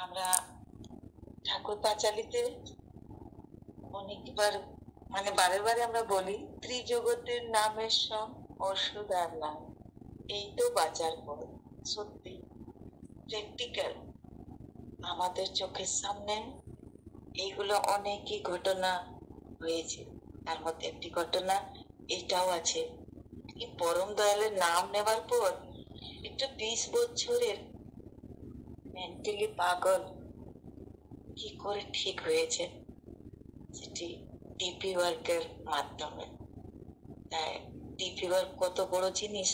আমরা ঠাকুর পাঁচালীতে অনেকবার বারে বারে আমরা বলি ত্রিজগতের নামের সম ওষুধ আর নাম, এই তো বাঁচার পথ। সত্যি প্র্যাকটিক্যাল আমাদের চোখের সামনে এইগুলো অনেকই ঘটনা হয়েছে। তার মধ্যে একটি ঘটনা এটাও আছে, এই পরম দয়ালের নাম নেবার পর একটা 20 বছরের মেন্টালি পাগল কি করে ঠিক হয়েছে, সেটি ডিপি ওয়ার্কের মাধ্যমে। তাই ডিপি ওয়ার্ক কত বড় জিনিস,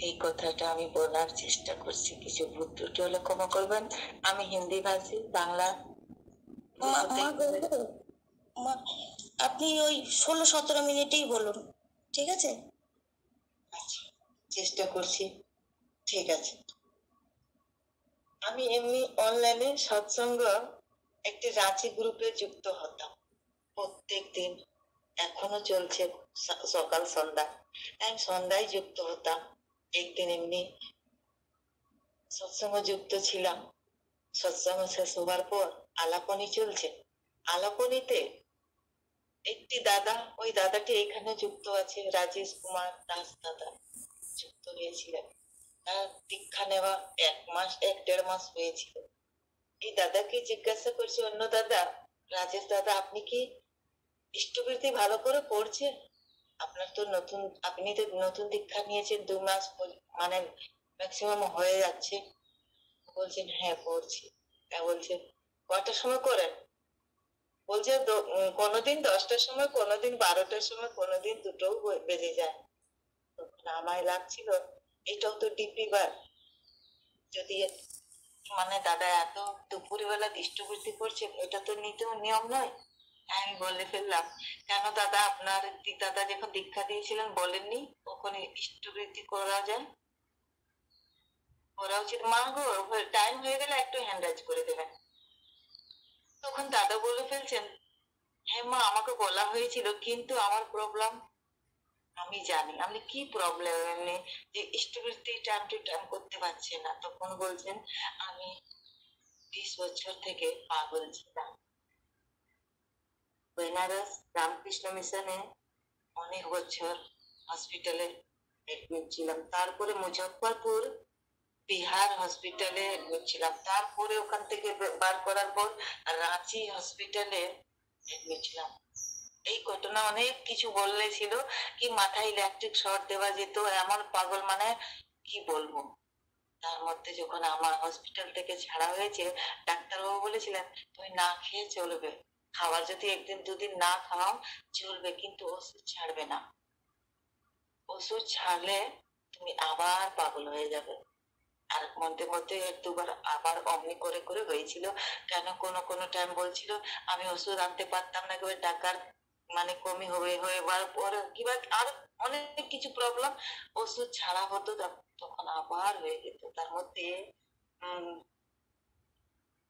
এই কথাটা আমি বলার চেষ্টা করছি। কিছু ভুল ত্রুটি হলে ক্ষমা করবেন। আমি হিন্দি ভাষী, বাংলা আপনি ওই 16-17 মিনিটেই বলুন, ঠিক আছে? আচ্ছা, চেষ্টা করছি। ঠিক আছে। আমি এমনি অনলাইনে সৎসঙ্গ একটি রাঁচি গ্রুপে যুক্ত হতাম প্রত্যেক দিন, এখনো চলছে সকাল সন্ধ্যা। আমি সন্ধ্যায় যুক্ত হতাম। একদিন এমনি সৎসঙ্গ যুক্ত ছিলাম। সৎসঙ্গ শেষ হবার পর আলাপনী চলছে। আলাপনীতে একটি দাদা, ওই দাদাটি এখানে যুক্ত আছে, রাজেশ কুমার দাস দাদা যুক্ত হয়েছিলেন। তার দীক্ষা নেওয়া 1-1.5 মাস হয়েছিল। এই দাদাকে জিজ্ঞাসা করছি, অন্য দাদা, রাজেশ দাদা, আপনি কি ইষ্টবৃত্তি ভালো করে পড়ছেন? আপনার তো নতুন, আপনি তো নতুন দীক্ষা নিয়েছেন, 2 মাস ম্যাক্সিমাম হয়ে যাচ্ছে। বলছেন হ্যাঁ পড়ছি। বলছে কটার সময় করেন? বলছে কোনোদিন 10টার সময়, কোনোদিন 12টার সময়, কোনোদিন 2টোও বেজে যায়। তখন আমায় লাগছিল এটাও তো ডিপি বার, যদি দাদা এত দুপুরে বেলা দৃষ্টবৃত্তি করছেন, এটা তো নিতেও নিয়ম নয়। আমি বলে ফেললাম, কেন দাদা, আপনার দাদা যখন দীক্ষা দিয়েছিলেন বলেননি ওখানে ইষ্টবৃত্তি করা যায়? করা উচিত। মা গো, টাইম হয়ে গেলে একটু হ্যান্ড রাইজ করে দেবেন। তখন দাদা বলে ফেলছেন, হ্যাঁ মা, আমাকে বলা হয়েছিল, কিন্তু আমার প্রবলেম আমি জানি। আমি কি প্রবলেম এমনি যে ইষ্টবৃত্তি টাইম টু টাইম করতে পারছে না? তখন বলছেন, আমি 20 বছর থেকে পাগল ছিলাম। বেনারস রামকৃষ্ণ মিশনে অনেক বছর হসপিটালে এডমিট ছিলাম। তারপরে মুজফ্ফরপুর বিহার হসপিটালে এডমিট ছিলাম। তারপরে ওখান থেকে বার করার পর রাঁচি হসপিটালে এডমিট ছিলাম। এই ঘটনা অনেক কিছু বললে ছিল, কি মাথায় ইলেকট্রিক শর্ট দেওয়া যেত, এমন পাগল কি বলবো। তার মধ্যে যখন আমার হসপিটাল থেকে ছাড়া হয়েছে, ডাক্তারবাবু বলেছিলেন তুমি না খেয়ে চলবে, খাবার যদি 1-2 দিন না খাও চলবে, কিন্তু ওষুধ ছাড়বে না। ওষুধ ছাড়লে তুমি আবার পাগল হয়ে যাবে। আর মধ্যে মধ্যে 1-2 বার আবার অমনি করে করে হয়েছিল। কেন কোনো কোনো টাইম বলছিল আমি ওষুধ আনতে পারতাম না, একেবারে টাকার কমি হয়ে পর কিবা আর অনেক কিছু প্রবলেম। ওষুধ ছাড়া হতো, তখন আবার হয়ে যেত। তার মধ্যে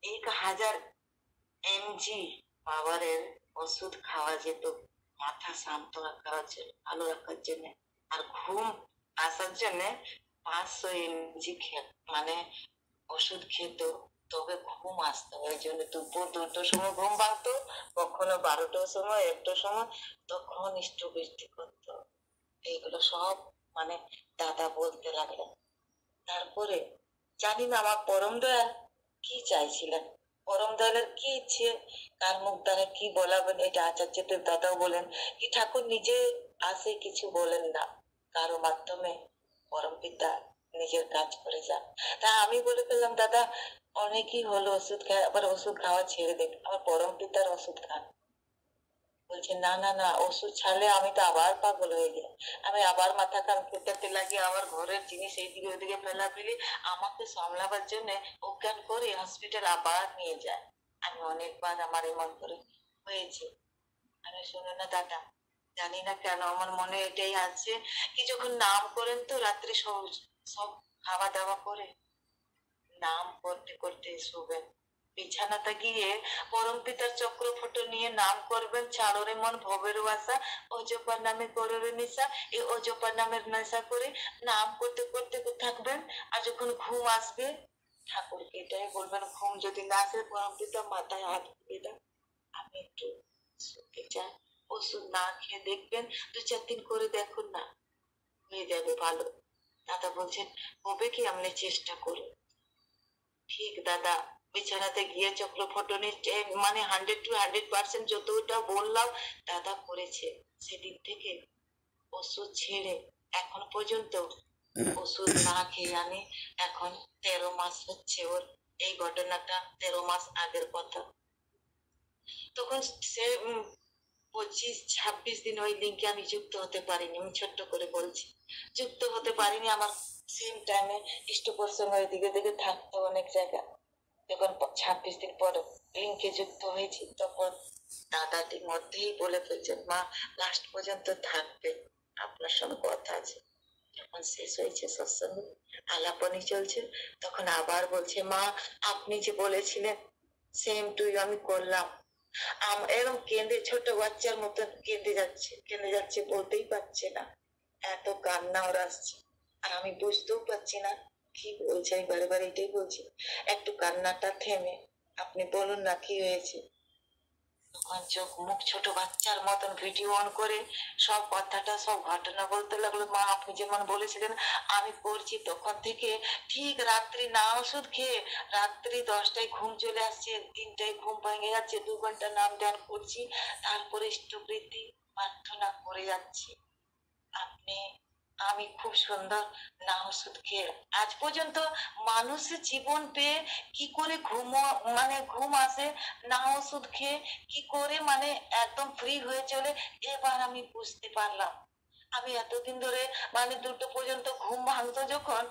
1000 mg পাওয়ারের ওষুধ খাওয়া যেত মাথা শান্ত রাখার জন্য, ভালো রাখার জন্য। আর ঘুম আসার জন্য 500 mg ওষুধ খেত, তবে ঘুম আসতো। ওই জন্য দুপুর 2টোর সময় ঘুম ভাঙতো, কখনো 12টার সময়, 1টার সময়, তখন ইষ্টবৃত্তি করতো। এইগুলো সব দাদা বলতে লাগলেন। তারপরে জানি না আমার পরম দয়াল কি চাইছিলেন, পরম দয়ালের কি ইচ্ছে, কার মুখ দ্বারা কি বলাবেন, এটা আচার্যদের দাদাও বলেন কি ঠাকুর নিজে আসে, কিছু বলেন না, কারো মাধ্যমে পরম পিতা নিজের কাজ করে যান। তা আমি বলে ফেললাম, দাদা অনেকই হলো ওষুধ খায়, আবার ওষুধ খাওয়া ছেড়ে দেন, আমার পরম পিতার ওষুধ খান। বলছে না না না, ওষুধ ছাড়লে আমি তো আবার পাগল হয়ে যাই, আমি আবার মাথা কান ফুটাতে লাগি, আবার ঘরের জিনিস এইদিকে ওইদিকে ফেলাফেলি, আমাকে সামলাবার জন্য অজ্ঞান করে হসপিটাল আবার নিয়ে যায়। আমি অনেকবার আমার এমন করে হয়েছে। আমি শুনে না দাদা, জানি না কেন আমার মনে এটাই আছে, কি যখন নাম করেন তো রাত্রে সব সব খাওয়া দাওয়া করে নাম করতে করতে শুবেন, বিছানাতে গিয়ে পরম পিতার চক্র ফটো নিয়ে নাম করবেন, ছাড়রে মন ভবের বাসা, অজপার নামে করবে নেশা, এই অজপার নামের নেশা করে নাম করতে করতে থাকবেন। আর যখন ঘুম আসবে ঠাকুরকে এটাই বলবেন, ঘুম যদি না আসে পরম পিতা মাথায় হাত দিয়ে দাও, আমি একটু শুতে চাই। ওষুধ না খেয়ে দেখবেন, 2-4 দিন করে দেখুন না, হয়ে যাবে ভালো। দাদা বলছেন হবে কি, আপনি চেষ্টা করুন। ঠিক দাদা বিছানাতে গিয়ে চক্র ফটো নিচ্ছে, মানে 100 to 100% যতটা বললাম দাদা করেছে। সেদিন থেকে ওষুধ ছেড়ে এখন পর্যন্ত ওষুধ না খেয়ে আমি এখন 13 মাস হচ্ছে ওর। এই ঘটনাটা 13 মাস আগের কথা। তখন সে 25-26 দিন ওই লিঙ্কে আমি যুক্ত হতে পারিনি, আমি ছোট্ট করে বলছি, যুক্ত হতে পারিনি। আমার সেম টাইমে স্টপের সঙ্গে ওইদিকে দিকে থাকতো অনেক জায়গা। যখন 26 দিন পর লিঙ্কে যুক্ত হয়েছি, তখন দাদাটি মধ্যেই বলে ফেলছেন, মা লাস্ট পর্যন্ত থাকবে, আপনার সঙ্গে কথা আছে। যখন শেষ হয়েছে সৎসঙ্গ, আলাপনি চলছে, তখন আবার বলছে, মা আপনি যে বলেছিলেন সেম টু আমি করলাম। এরকম কেঁদে, ছোট বাচ্চার মতন কেঁদে যাচ্ছে, বলতেই পারছে না, এত কান্না ওর আসছে। আর আমি বুঝতেও পারছি না কি বলছে। আমি বারে বারে এটাই বলছি, একটু কান্নাটা থেমে আপনি বলুন না কি হয়েছে। তখন চোখ মুখ ছোট বাচ্চার মতন ভিডিও অন করে সব কথাটা, সব ঘটনা বলতে লাগলো। মা আপনি যেমন বলেছিলেন আমি করছি, তখন থেকে ঠিক রাত্রি না ওষুধ খেয়ে রাত্রি 10টায় ঘুম চলে আসছে, 3টায় ঘুম ভেঙে যাচ্ছে, 2 ঘন্টা নাম ধ্যান করছি, তারপরে ইষ্টবৃত্তি প্রার্থনা করে যাচ্ছি। আপনি, আমি খুব সুন্দর না ওষুধ খেয়ে আজ পর্যন্ত মানুষের জীবন পেয়ে কি করে মানে ঘুম আসে না ওষুধ খেয়ে, কি করে মানে একদম ফ্রি হয়ে চলে, এবার আমি বুঝতে পারলাম। আমি এতদিন ধরে মানে 2টো পর্যন্ত ঘুম ভাঙতো, যখন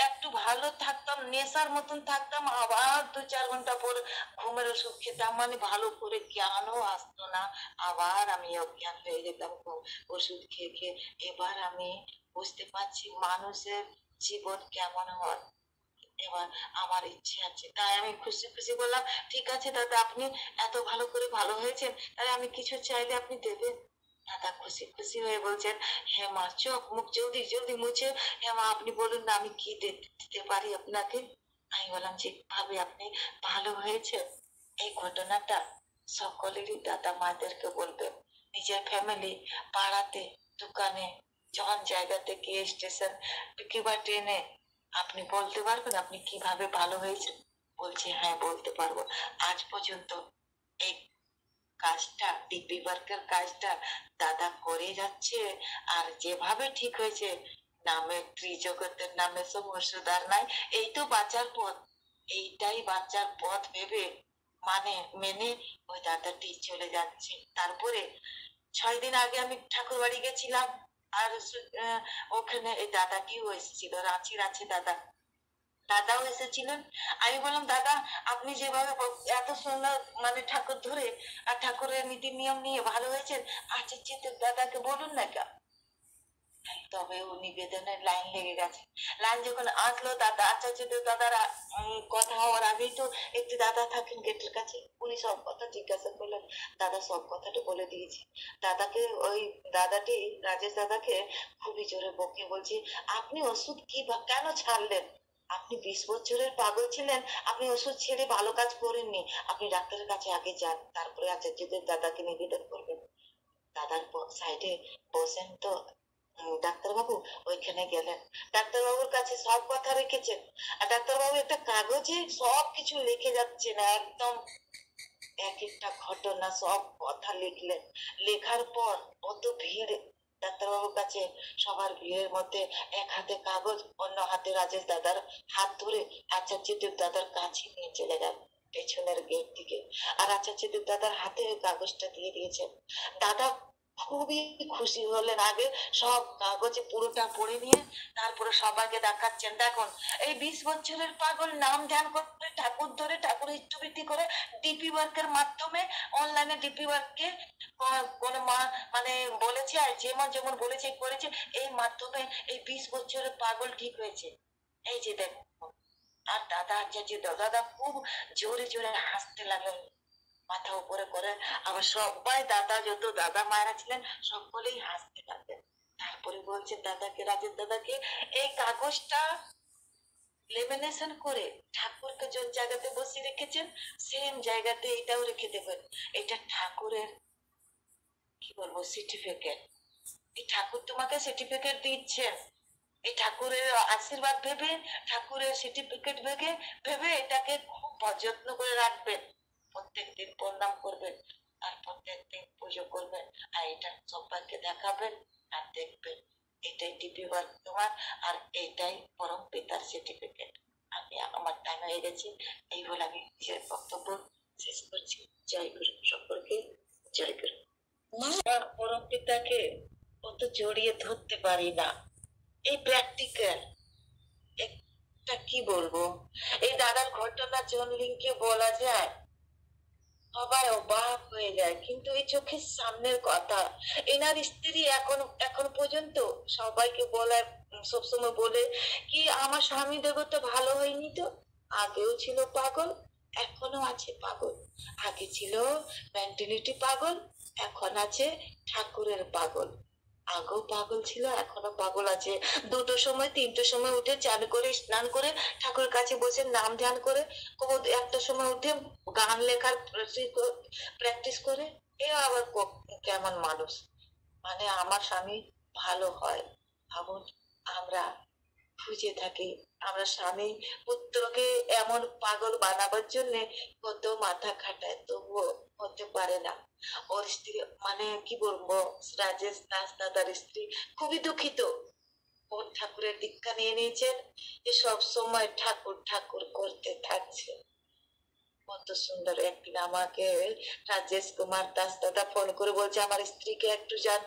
একটু ভালো থাকতাম, নেশার মতন থাকতাম, আবার 2-4 ঘন্টা পর ঘুমের ওষুধ খেতাম, মানে ভালো করে জ্ঞানও আসতো না, আবার আমি অজ্ঞান হয়ে যেতাম ওষুধ খেয়ে খেয়ে। এবার আমি বুঝতে পারছি মানুষের জীবন কেমন হয়। এবার আমার ইচ্ছে আছে, তাই আমি খুশি খুশি বললাম, ঠিক আছে দাদা, আপনি এত ভালো করে ভালো হয়েছেন, তাই আমি কিছু চাইলে আপনি দেবেন। দাদা খুশি খুশি হয়ে বলছেন, হ্যাঁ মা, চোখ মুখ জলদি জলদি মুছে, হ্যাঁ মা আপনি বলুন না আমি কি দিতে পারি আপনাকে। আমি বললাম যেভাবে আপনি ভালো হয়েছে, এই ঘটনাটা সকলেরই দাদা মাদেরকে বলবেন, নিজের ফ্যামিলি, পাড়াতে, দোকানে, যখন জায়গাতে গিয়ে স্টেশন কিংবা ট্রেনে আপনি বলতে পারবেন আপনি কিভাবে ভালো হয়েছে। বলছে হ্যাঁ বলতে পারবো। আজ পর্যন্ত এই কাজটা, ডিপি ওয়ার্কের কাজটা দাদা করে যাচ্ছে, আর যেভাবে ঠিক হয়েছে, নামে ত্রিজগতের নামে সব ওষুধ আর নাই, এই তো বাঁচার পথ, এইটাই বাঁচার পথ ভেবে মানে মেনে ওই দাদাটি চলে যাচ্ছে। তারপরে 6 দিন আগে আমি ঠাকুর বাড়ি গেছিলাম, আর ওখানে এই দাদাটিও এসেছিল, রাঁচির আছে দাদা, দাদাও এসেছিলেন। আমি বললাম দাদা আপনি যেভাবে এত সুন্দর মানে ঠাকুর ধরে আর ঠাকুরের নীতি নিয়ম নিয়ে ভালো হয়েছেন, আচ্ছা চিত্র দাদাকে বলুন না কেন। তবে ও নিবেদনের লাইন লেগে গেছে। লাইন যখন আসলো, দাদা আচার্য দাদারা কথা হওয়ার আগেই তো একটি দাদা থাকেন গেটের কাছে, উনি সব কথা জিজ্ঞাসা করলেন, দাদা সব কথাটা বলে দিয়েছি। দাদাকে ওই দাদাটি, রাজেশ দাদাকে খুবই জোরে বকে বলছি, আপনি ওষুধ কি কেন ছাড়লেন? আপনি 20 বছরের পাগল ছিলেন, আপনি ওষুধ ছেড়ে ভালো কাজ করেননি, আপনি ডাক্তারের কাছে আগে যান, তারপরে আচার্যদের দাদাকে নিবেদন করবেন। দাদার সাইডে বসেন তো ডাক্তারবাবু, ওইখানে গেলেন, ডাক্তারবাবুর কাছে সব কথা রেখেছেন, আর ডাক্তারবাবু একটা কাগজে সব কিছু লিখে যাচ্ছেন, একদম এক একটা ঘটনা সব কথা লিখলেন। লেখার পর অত ভিড় ডাক্তারবাবুর কাছে, সবার ভিড়ের মধ্যে এক হাতে কাগজ, অন্য হাতে রাজেশ দাদার হাত ধরে আচার্যদেব দাদার কাছে নিয়ে চলে গেল পেছনের গেট দিকে, আর আচার্যদেব দাদার হাতে ওই কাগজটা দিয়ে দিয়েছেন। দাদা খুবই খুশি হলেন, আগে সব কাগজে পুরোটা পড়ে নিয়ে তারপরে সবাইকে দেখাচ্ছেন, দেখুন এই 20 বছরের পাগল নাম ধ্যান করে ঠাকুর ধরে ঠাকুরের ইষ্টবৃত্তি করে ডিপি ওয়ার্কের মাধ্যমে, অনলাইনে ডিপি ওয়ার্ককে কোন মা মানে বলেছে, আর যেমন যেমন বলেছে করেছে, এই মাধ্যমে এই 20 বছরের পাগল ঠিক হয়েছে। এই যে দেখুন। আর দাদা আচার্য দাদা খুব জোরে জোরে হাসতে লাগলেন, মাথা উপরে করে, আবার সবাই দাদা, যত দাদা মায়েরা ছিলেন সকলেই হাসতে লাগলেন। তারপরে বলছে দাদাকে, রাজেশ দাদাকে, এই কাগজটা লেমিনেশন করে ঠাকুরকে যে জায়গাতে বসিয়ে রেখেছেন সেম জায়গাতে এটাও রেখে দেবেন। এটা ঠাকুরের কি বলবো সার্টিফিকেট। এই ঠাকুর তোমাকে সার্টিফিকেট দিচ্ছেন, এই ঠাকুরের আশীর্বাদ ভেবে, ঠাকুরের সার্টিফিকেট ভেবে ভেবে এটাকে খুব যত্ন করে রাখবেন। প্রত্যেকদিন প্রণাম করবেন আর প্রত্যেকদিন পুজো করবেন আর এটা সবাইকে দেখাবেন আর দেখবেন এটাই ডিপি ওয়ার্ক তোমার আর এইটাই পরম পিতার সার্টিফিকেট। আমি আমার টাইম হয়ে গেছে, এই বলে আমি নিজের বক্তব্য শেষ করছি। জয় গুরু, সকলকে জয় গুরু। মা পরম পিতাকে অত জড়িয়ে ধরতে পারি না, এই প্র্যাকটিক্যাল একটা কি বলবো, এই দাদার ঘটনা জন লিঙ্কে বলা যায় সবাই অবাক হয়ে যায়, কিন্তু এই চোখের সামনের কথা। এনার স্ত্রী এখন এখন পর্যন্ত সবাইকে বলার সবসময় বলে কি আমার স্বামী দেবতা ভালো হয়নি তো, আগেও ছিল পাগল, এখনো আছে পাগল। আগে ছিল মেন্টালিটি পাগল, এখন আছে ঠাকুরের পাগল। আগেও পাগল ছিল, এখনো পাগল আছে। দুটোর সময় তিনটোর সময় উঠে চান করে স্নান করে ঠাকুরের কাছে বসে নাম ধ্যান করে, একটা সময় উঠে গান লেখার প্র্যাকটিস করে। এ আবার কেমন মানুষ, মানে আমার স্বামী ভালো হয় ভাবুন। আমরা খুঁজে থাকি, আমরা স্বামী পুত্রকে এমন পাগল বানাবার জন্য কত মাথা খাটায়, তবুও হতে পারে না। ওর স্ত্রী মানে কি বলবো, রাজেশ দাস দাদার স্ত্রী খুবই দুঃখিত। ওর ঠাকুরের দীক্ষা নিয়ে নিয়েছেন, যে সব সময় ঠাকুর ঠাকুর করতে থাকছে। কত সুন্দর। একদিন আমাকে রাজেশ কুমার দাস দাদা ফোন করে বলছে আমার স্ত্রীকে একটু যান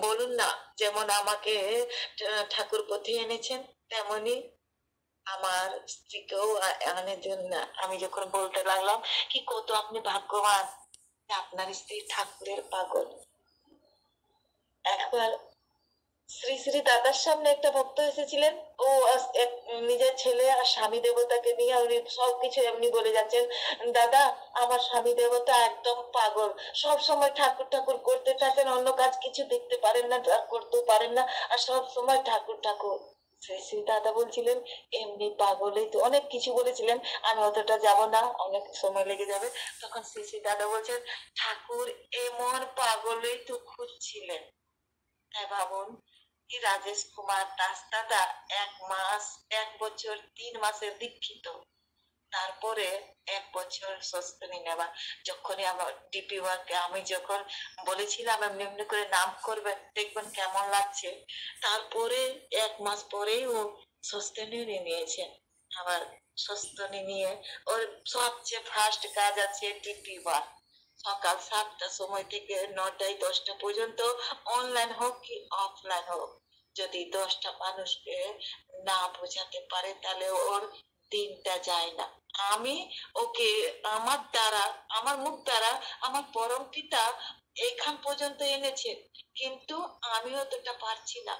বলুন না, যেমন আমাকে ঠাকুর পথে এনেছেন তেমনি আমার স্ত্রীকেও আনার জন্য। আমি যখন বলতে লাগলাম কি কত আপনি ভাগ্যবান যে আপনার স্ত্রী ঠাকুরের পাগল। একবার শ্রী শ্রী দাদার সামনে একটা ভক্ত এসেছিলেন, ও নিজের ছেলে আর স্বামী দেবতাকে নিয়ে উনি সবকিছু এমনি বলে যাচ্ছেন, দাদা আমার স্বামী দেবতা একদম পাগল, সব সময় ঠাকুর ঠাকুর করতে থাকেন, অন্য কাজ কিছু দেখতে পারেন না, করতেও পারেন না, আর সব সময় ঠাকুর ঠাকুর। শ্রী শ্রী দাদা বলছিলেন এমনি পাগলই তো, অনেক কিছু বলেছিলেন, আমি অতটা যাব না, অনেক সময় লেগে যাবে। তখন শ্রী শ্রী দাদা বলছেন ঠাকুর এমন পাগলই তো খুঁজছিলেন। তাই ভাবুন কি রাজেশ কুমার দাস দাদা 1 মাস 1 বছর 3 মাসের দীক্ষিত, তারপরে 1 বছর সস্তনি নেওয়া। যখনই আমার ডিপি ওয়ার্কে আমি যখন বলেছিলাম এমনি এমনি করে নাম করবেন দেখবেন কেমন লাগছে, তারপরে 1 মাস পরেই ও সস্তনি নিয়েছেন। আবার সস্তনি নিয়ে ওর সবচেয়ে ফার্স্ট কাজ আছে ডিপি ওয়ার্ক। সকাল 7টার সময় থেকে 9টায় 10টা পর্যন্ত, অনলাইন হোক কি অফলাইন হোক, যদি 10টা মানুষকে না বোঝাতে পারে তাহলে ওর দিনটা যায় না। আমি ওকে আমার দ্বারা, আমার মুখ দ্বারা আমার পরম পিতা এখান পর্যন্ত এনেছেন, কিন্তু আমি অতটা পারছি না।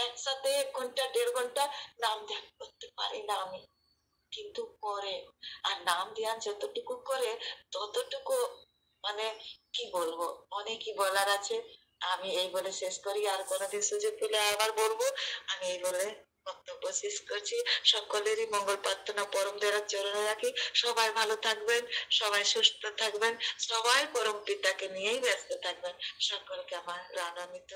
একসাথে 1 ঘন্টা 1.5 ঘন্টা নাম ধ্যান করতে পারি না আমি, কিন্তু করে। আর নাম ধ্যান যতটুকু করে ততটুকু মানে কি বলবো, অনেকই বলার আছে। আমি এই বলে শেষ করি, আর কোনোদিন সুযোগ পেলে আবার বলবো। আমি এই বলে বক্তব্য শেষ করছি। সকলেরই মঙ্গল প্রার্থনা পরম দয়ার চরণে রাখি। সবাই ভালো থাকবেন, সবাই সুস্থ থাকবেন, সবাই পরম পিতাকে নিয়েই ব্যস্ত থাকবেন। সকলকে আমার রানামিত